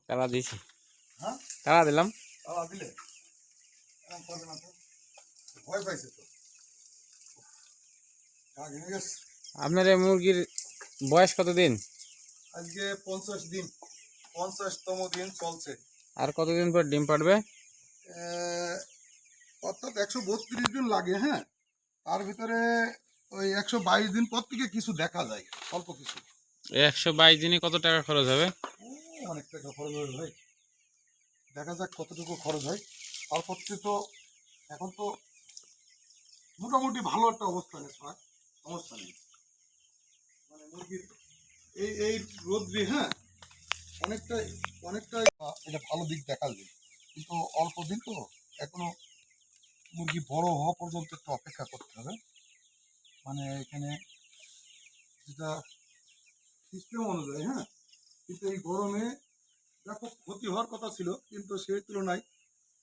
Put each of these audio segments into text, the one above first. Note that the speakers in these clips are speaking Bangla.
তালা দিছি, তালা দিলাম। আপনার এই মুরগির বয়স কতদিন? আজকে 50 দিন, 50তম দিন চলছে। আর কতদিন পর ডিম পাড়বে? অর্থাৎ 132 দিন লাগে। হ্যাঁ, তার ভিতরে ওই 122 দিন পর থেকে কিছু দেখা যায়, অল্প কিছু। 122 দিনে কত টাকা খরচ হবে? অনেক টাকা খরচ হবে ভাই, দেখা যাক কতটুকু খরচ হয়। তারপর তো এখন তো মোটামুটি ভালো একটা অবস্থানে থাক, সমস্যা নেই। মানে মুরগির এই রোদ্রি, হ্যাঁ, অনেকটাই অনেকটাই এটা ভালো দিক দেখা যায়, কিন্তু অল্প দিন তো এখনো মুরগি বড় হওয়া পর্যন্ত একটু অপেক্ষা করতে হবে। মানে এখানে যেটা সিস্টেম অনুযায়ী, হ্যাঁ, কিন্তু এই গরমে ব্যাপক ক্ষতি হওয়ার কথা ছিল, কিন্তু সেই তুলনায়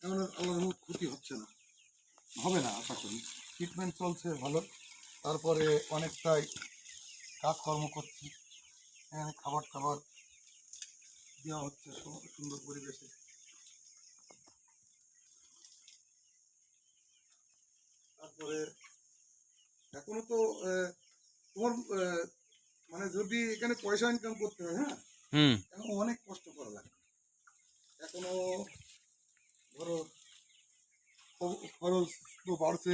এমন আল্লাহর রহমত ক্ষতি হচ্ছে না, হবে না আশা করি। ট্রিটমেন্ট চলছে ভালো, তারপরে অনেকটাই কাজকর্ম করছি, এখানে খাবার টাবার দেওয়া হচ্ছে সুন্দর পরিবেশে। তারপরে এখনো তো তোমার মানে যদি এখানে পয়সা ইনকাম করতে হয়, হ্যাঁ, এখন অনেক কষ্ট করা লাগে। এখনো ধরো খরচ তো বাড়ছে,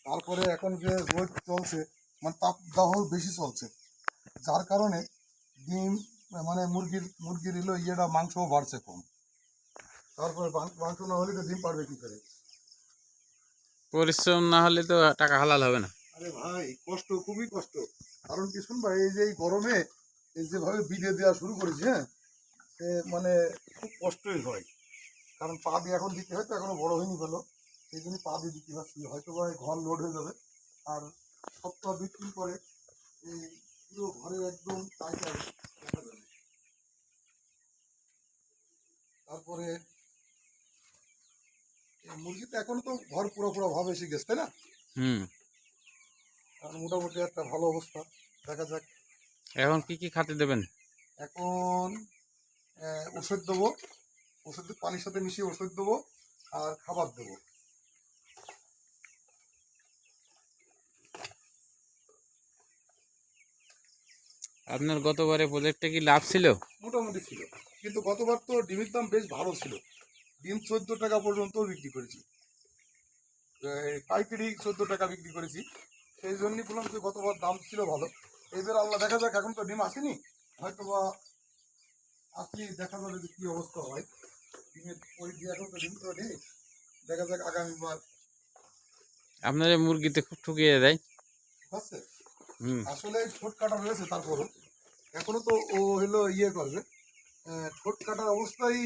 তারপরে এখন যে রোদ চলছে, মানে তাপদাহ বেশি চলছে, যার কারণে ডিম মানে মুরগির এলো ইয়েটা মাংসও বাড়ছে কম। তারপরে মাংস না হলে তো ডিম পারবে কি করে? পরিশ্রম না হলে তো টাকা হালাল হবে না। আরে ভাই, কষ্ট, খুবই কষ্ট। কারণ কি শুনবা, এই যে এই গরমে এই যেভাবে বিলে দেওয়া শুরু করেছে, হ্যাঁ, মানে খুব কষ্টই হয়। কারণ পা দিয়ে এখন দিতে হয় তো, এখনো বড় হয়নি ভালো, সেই জন্য পা দিয়ে দিতে পারছি। হয়তো বা ঘর লোড হয়ে যাবে, আর সপ্তাহ 2-3 পরে এই পুরো ঘরে একদম টাইটাই দেখা যাবে। তারপরে মুরগি তো এখন তো ঘর পুরো ভাবে এসে গেছে, তাই না? আর মোটামুটি একটা ভালো অবস্থা, দেখা যাক। এখন কি কি খাতে দেবেন? এখন ওষুধ দেবো, ওষুধ পানির সাথে মিশিয়ে ওষুধ দেবো, আর খাবার দেবো। আপনার গতবারে প্রজেক্টে কি লাভ ছিল? মোটামুটি ছিল, কিন্তু গতবার তো ডিমের দাম বেশ ভালো ছিল। ডিম 14 টাকা পর্যন্ত বিক্রি করেছি, পাইকারি 14 টাকা বিক্রি করেছি। সেই জন্যই বললাম যে গতবার দাম ছিল ভালো। এইবার আল্লাহ দেখা যাক, এখন তো ডিম আসেনি, হয়তো বা আসলে দেখা যাবে যে কী অবস্থা হয় ডিমের। ওই দিয়ে এখন তো ডিম তো নেই, দেখা যাক আগামীবার। আপনার এই মুরগিতে খুব ঠকিয়ে দেয়। বুঝছে, আসলে ঠোঁট কাটা রয়েছে, তারপরও এখনো তো ও হলো ইয়ে করবে, ঠোঁট কাটার অবস্থায়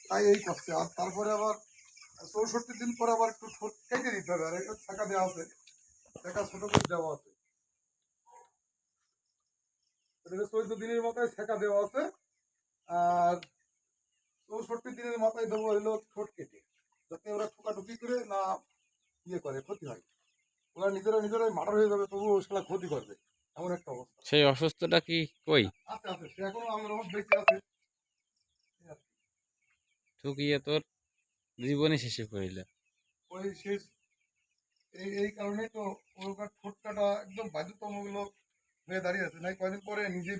তাই এই করছে। আর তারপরে আবার 64 দিন পরে আবার একটু ঠোঁট কেটে দিতে হবে, আর একটা ছাকা দেওয়া আছে, ছাকা ছোট করে দেওয়া আছে, 14 দিনের মাথায় ছাকা দেওয়া আছে। আর 64 দিনের মাথায় দেবো হলো ঠোঁট কেটে, যাতে ওরা ঠোকাঠুকি করে না ইয়ে করে, ক্ষতি হয়। ওরা নিজেরাই মার্ডার হয়ে যাবে, তবুও সেটা ক্ষতি করবে, এমন একটা অবস্থা। সেই অসুস্থটা কি কই? আছে আছে, সে এখনো আমার বেঁচে আছে। ঠকিয়ে তোর জীবনই শেষে করিল। ওই শেষ, এই কারণেই তো ওর ঠোঁট কাটা একদম বাধ্যতামূলক হয়ে দাঁড়িয়ে আছে। নাই কয়দিন পরে নিজের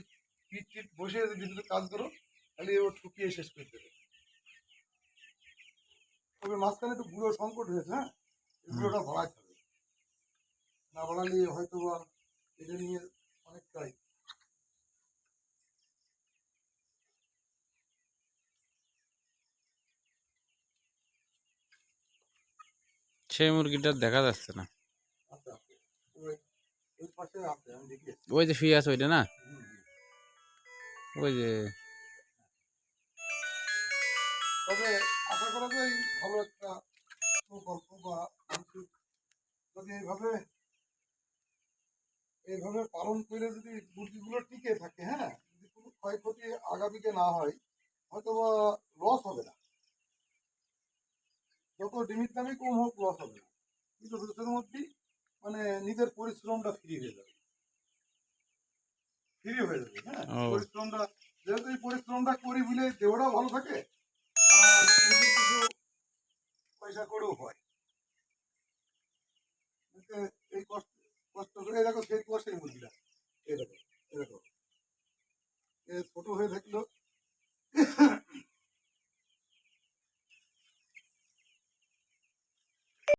পিঠ বসে যদি কাজ করো, তাহলে ও ঠুকিয়ে শেষ করে দেবে। তবে মাঝখানে একটু গুঁড়ো সংকট হয়েছে, হ্যাঁ, গুঁড়োটা বাড়াইতে হবে, না বাড়ালে হয়তো বা এটা নিয়ে অনেকটাই। সেই মুরগিটা দেখা যাচ্ছে না। আচ্ছা, ওই পাশে আছে, আমি দেখি। ওই যে শুয়ে আছে ওইটা না, ওই যে। তবে আশা করা যায় ভালো একটা গল্প বা যদি এইভাবে পালন করে যদি মুরগিগুলো টিকে থাকে, হ্যাঁ, যদি কোনো ক্ষয়ক্ষতি আগামীতে না হয়, হয়তো বা লস হবে না। যত ডিমের দামই কম হোক, লস হবে না, কিন্তু দুটোর মধ্যেই মানে নিজের পরিশ্রমটা ফিরিয়ে হয়ে যাবে। ফ্রি হয়ে যাবে। হ্যাঁ, ও। পরিশ্রমটা যেহেতু এই পরিশ্রমটা করি বলে দেহটাও ভালো থাকে আর নিজের কিছু পয়সা করেও হয়। এতে এই কষ্ট কষ্ট করে এই দেখো সেই কুয়াশাই মুরগিটা, এই দেখো, এই দেখো, এ ছোট হয়ে থাকলো